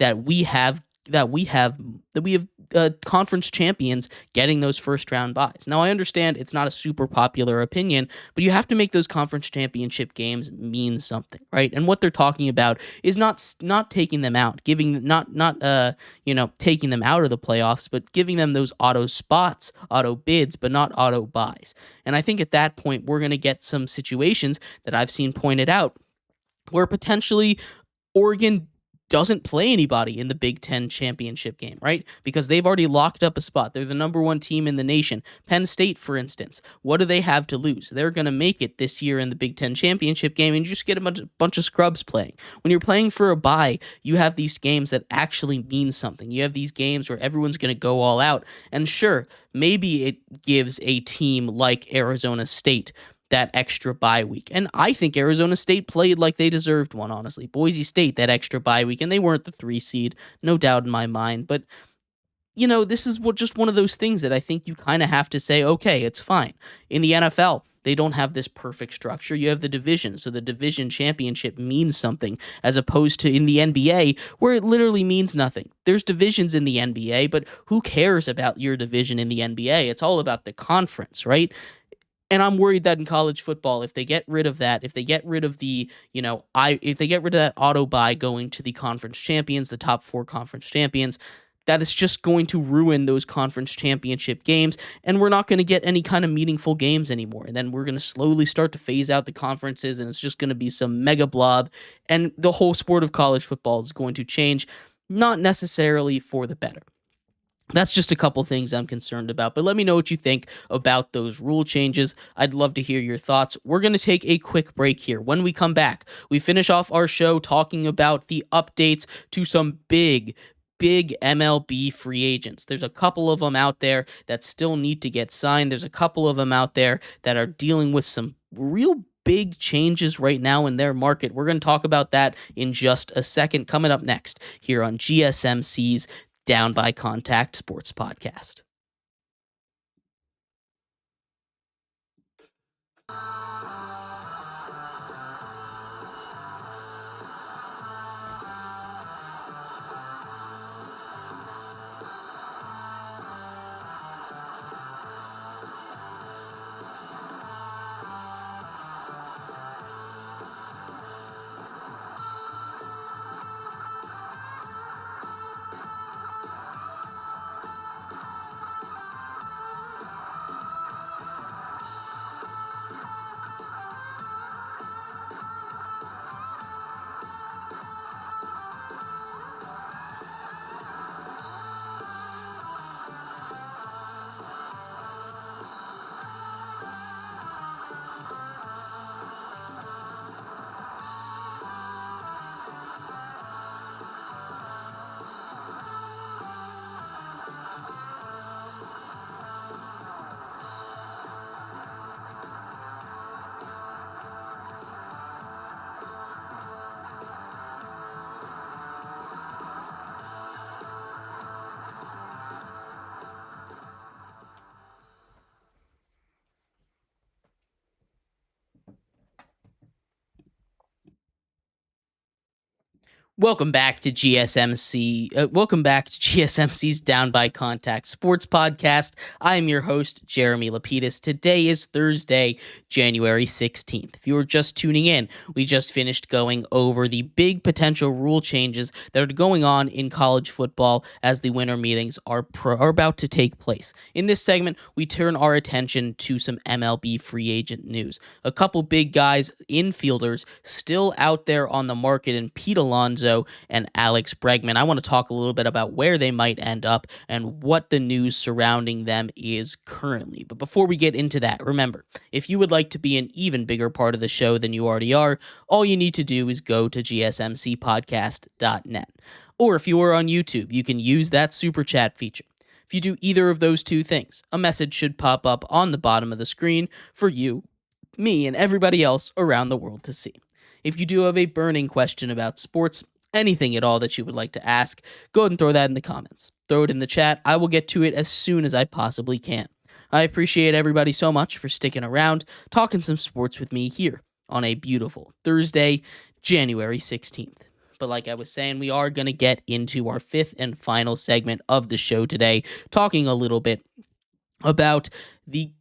that we have conference champions getting those first round buys. Now, I understand it's not a super popular opinion, but you have to make those conference championship games mean something, right? And what they're talking about is not taking them out, taking them out of the playoffs, but giving them those auto spots, auto bids, but not auto buys. And I think at that point we're going to get some situations that I've seen pointed out where potentially Oregon doesn't play anybody in the Big Ten championship game, right? Because they've already locked up a spot. They're the number one team in the nation. Penn State, for instance, what do they have to lose? They're going to make it this year in the Big Ten championship game, and you just get a bunch of scrubs playing. When you're playing for a bye, you have these games that actually mean something. You have these games where everyone's going to go all out. And sure, maybe it gives a team like Arizona State that extra bye week. And I think Arizona State played like they deserved one, honestly. Boise State, that extra bye week, and they weren't the 3 seed, no doubt in my mind. But, this is just one of those things that I think you kind of have to say, okay, it's fine. In the NFL, they don't have this perfect structure. You have the division, so the division championship means something, as opposed to in the NBA, where it literally means nothing. There's divisions in the NBA, but who cares about your division in the NBA? It's all about the conference, right? And I'm worried that in college football, if they get rid of that, if they get rid of if they get rid of that auto bye going to the conference champions, the top 4 conference champions, that is just going to ruin those conference championship games, and we're not going to get any kind of meaningful games anymore. And then we're going to slowly start to phase out the conferences, and it's just going to be some mega blob, and the whole sport of college football is going to change, not necessarily for the better. That's just a couple things I'm concerned about, but let me know what you think about those rule changes. I'd love to hear your thoughts. We're going to take a quick break here. When we come back, we finish off our show talking about the updates to some big MLB free agents. There's a couple of them out there that still need to get signed. There's a couple of them out there that are dealing with some real big changes right now in their market. We're going to talk about that in just a second, coming up next here on GSMC's Down by Contact Sports Podcast. Welcome back to GSMC's Down by Contact Sports Podcast. I am your host, Jeremy Lapidus. Today is Thursday, January 16th. If you were just tuning in, we just finished going over the big potential rule changes that are going on in college football as the winter meetings are about to take place. In this segment, we turn our attention to some MLB free agent news. A couple big guys, infielders, still out there on the market, and Pete Alonso and Alex Bregman. I want to talk a little bit about where they might end up and what the news surrounding them is currently. But before we get into that, remember, if you would like to be an even bigger part of the show than you already are, all you need to do is go to gsmcpodcast.net. Or if you are on YouTube, you can use that super chat feature. If you do either of those two things, a message should pop up on the bottom of the screen for you, me, and everybody else around the world to see. If you do have a burning question about sports, anything at all that you would like to ask, go ahead and throw that in the comments. Throw it in the chat. I will get to it as soon as I possibly can. I appreciate everybody so much for sticking around, talking some sports with me here on a beautiful Thursday, January 16th. but like I was saying, we are going to get into our fifth and final segment of the show today, talking a little bit about the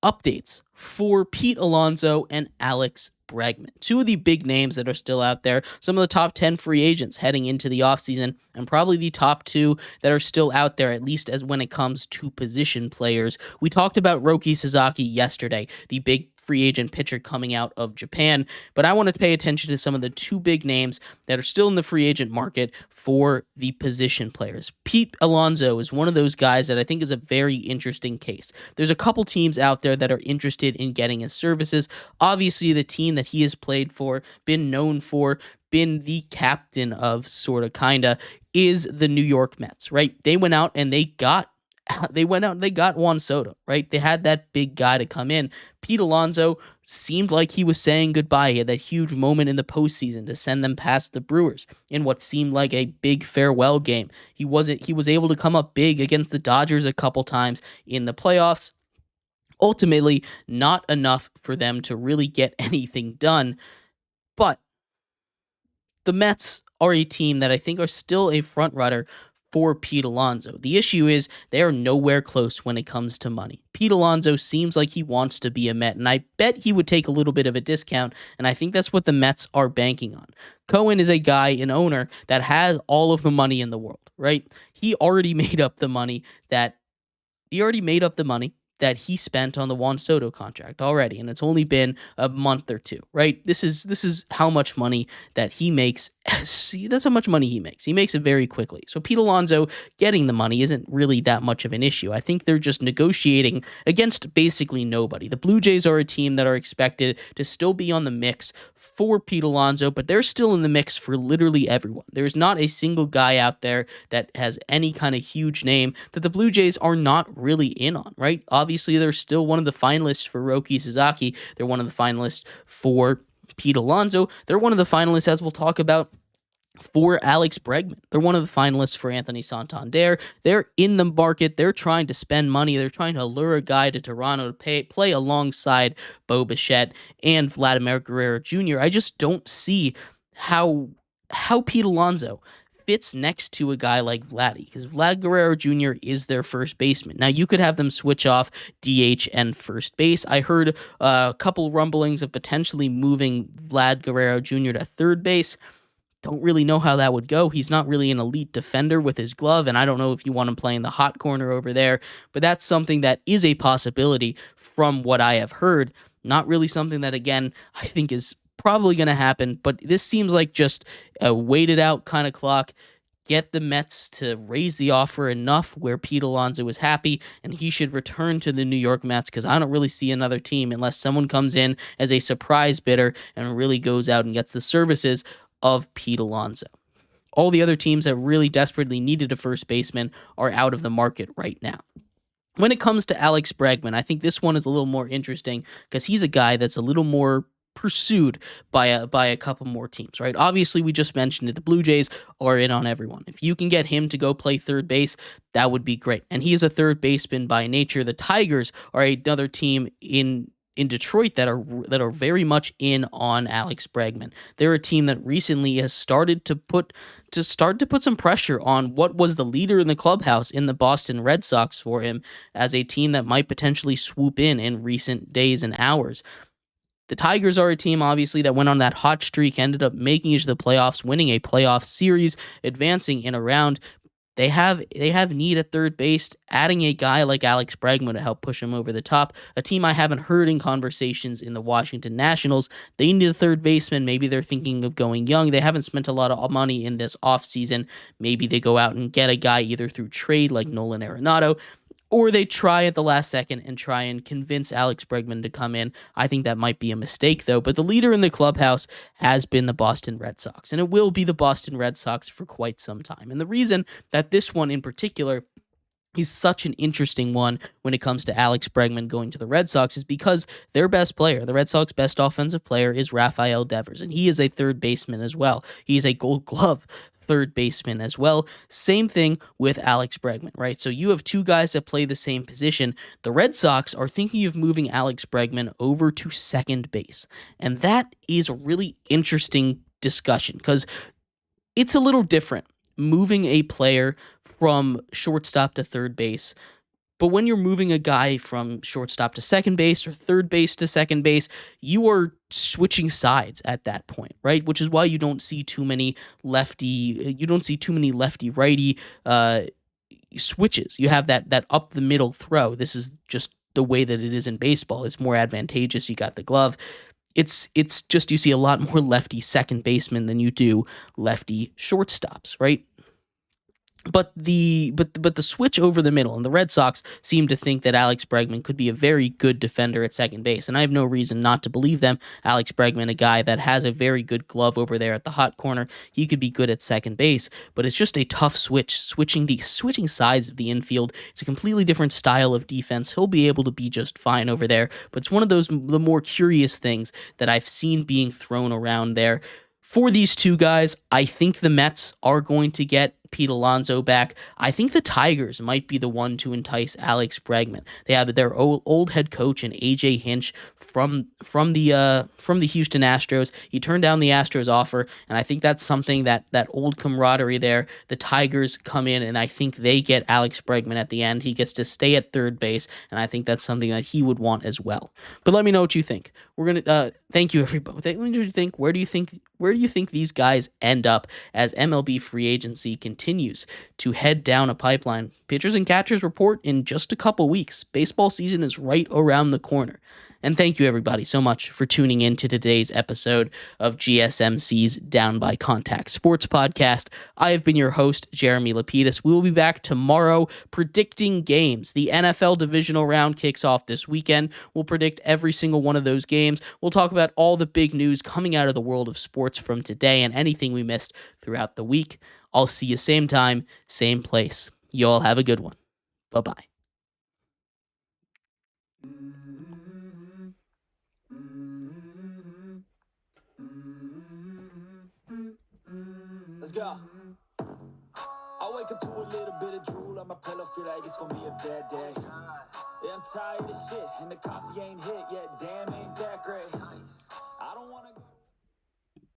updates for Pete Alonso and Alex Bregman. Two of the big names that are still out there, some of the top 10 free agents heading into the offseason, and probably the top two that are still out there, at least as when it comes to position players. We talked about Roki Sasaki yesterday, the big free agent pitcher coming out of Japan, but I wanted to pay attention to some of the two big names that are still in the free agent market for the position players. Pete Alonso is one of those guys that I think is a very interesting case. There's a couple teams out there that are interested in getting his services. Obviously, the team that he has played for, been known for, been the captain of, sort of, kinda, is the New York Mets, right? They went out and they got Juan Soto, right? They had that big guy to come in. Pete Alonso seemed like he was saying goodbye. He had that huge moment in the postseason to send them past the Brewers in what seemed like a big farewell game. He was able to come up big against the Dodgers a couple times in the playoffs. Ultimately, not enough for them to really get anything done. But the Mets are a team that I think are still a front runner for Pete Alonso. The issue is they are nowhere close when it comes to money. Pete Alonso seems like he wants to be a Met, and I bet he would take a little bit of a discount, and I think that's what the Mets are banking on. Cohen is a guy, an owner, that has all of the money in the world, right? He already made up the money that he spent on the Juan Soto contract already, and it's only been a month or two, right? This is how much money that he makes. See, that's how much money he makes. He makes it very quickly. So Pete Alonso getting the money isn't really that much of an issue. I think they're just negotiating against basically nobody. The Blue Jays are a team that are expected to still be on the mix for Pete Alonso, but they're still in the mix for literally everyone. There's not a single guy out there that has any kind of huge name that the Blue Jays are not really in on, right? Obviously, they're still one of the finalists for Roki Sasaki. They're one of the finalists for Pete Alonso. They're one of the finalists, as we'll talk about, for Alex Bregman. They're one of the finalists for Anthony Santander. They're in the market. They're trying to spend money. They're trying to lure a guy to Toronto to play alongside Bo Bichette and Vladimir Guerrero Jr. I just don't see how Pete Alonso fits next to a guy like Vladdy, because Vlad Guerrero Jr. is their first baseman. Now, you could have them switch off DH and first base. I heard a couple rumblings of potentially moving Vlad Guerrero Jr. to third base. Don't really know how that would go. He's not really an elite defender with his glove, and I don't know if you want him playing the hot corner over there, but that's something that is a possibility from what I have heard. Not really something that, again, I think is probably going to happen, but this seems like just a waited out kind of clock. Get the Mets to raise the offer enough where Pete Alonso is happy, and he should return to the New York Mets, because I don't really see another team unless someone comes in as a surprise bidder and really goes out and gets the services of Pete Alonso. All the other teams that really desperately needed a first baseman are out of the market right now. When it comes to Alex Bregman, I think this one is a little more interesting because he's a guy that's a little more pursued by a couple more teams, right? Obviously, we just mentioned it. The Blue Jays are in on everyone. If you can get him to go play third base, that would be great. And he is a third baseman by nature. The Tigers are another team in Detroit that are very much in on Alex Bregman. They're a team that recently has started to put some pressure on what was the leader in the clubhouse in the Boston Red Sox for him as a team that might potentially swoop in recent days and hours. The Tigers are a team, obviously, that went on that hot streak, ended up making it to the playoffs, winning a playoff series, advancing in a round. They have need at third base, adding a guy like Alex Bregman to help push him over the top. A team I haven't heard in conversations in the Washington Nationals. They need a third baseman. Maybe they're thinking of going young. They haven't spent a lot of money in this offseason. Maybe they go out and get a guy either through trade like Nolan Arenado, or they try at the last second and try and convince Alex Bregman to come in. I think that might be a mistake, though. But the leader in the clubhouse has been the Boston Red Sox, and it will be the Boston Red Sox for quite some time. And the reason that this one in particular is such an interesting one when it comes to Alex Bregman going to the Red Sox is because their best player, the Red Sox best offensive player, is Rafael Devers, and he is a third baseman as well. He is a Gold Glove third baseman as well. Same thing with Alex Bregman, right? So you have two guys that play the same position. The Red Sox are thinking of moving Alex Bregman over to second base, and that is a really interesting discussion because it's a little different moving a player from shortstop to third base. But when you're moving a guy from shortstop to second base or third base to second base, you are switching sides at that point, right? Which is why you don't see too many lefty righty switches. You have that up the middle throw. This is just the way that it is in baseball. It's more advantageous. You got the glove. It's just you see a lot more lefty second basemen than you do lefty shortstops, right? But the switch over the middle, and the Red Sox seem to think that Alex Bregman could be a very good defender at second base, and I have no reason not to believe them. Alex Bregman, a guy that has a very good glove over there at the hot corner, he could be good at second base, but it's just a tough switching sides of the infield. It's a completely different style of defense. He'll be able to be just fine over there, but it's one of the more curious things that I've seen being thrown around there. For these two guys, I think the Mets are going to get Pete Alonso back. I think the Tigers might be the one to entice Alex Bregman. They have their old head coach and AJ Hinch from the Houston Astros. He turned down the Astros offer, and I think that's something that old camaraderie there. The Tigers come in, and I think they get Alex Bregman at the end. He gets to stay at third base, and I think that's something that he would want as well. But let me know what you think. We're gonna thank you everybody. What do you think? Where do you think these guys end up as MLB free agency continues to head down a pipeline? Pitchers and catchers report in just a couple weeks. Baseball season is right around the corner. And thank you, everybody, so much for tuning in to today's episode of GSMC's Down by Contact Sports Podcast. I have been your host, Jeremy Lapidus. We will be back tomorrow predicting games. The NFL divisional round kicks off this weekend. We'll predict every single one of those games. We'll talk about all the big news coming out of the world of sports from today and anything we missed throughout the week. I'll see you same time, same place. You all have a good one. Bye-bye. Let's go. I wake up to a little bit of drool on my pillow, feel like it's gonna be a bad day. Yeah, I'm tired of shit, and the coffee ain't hit yet. Damn, ain't that great. I don't wanna go.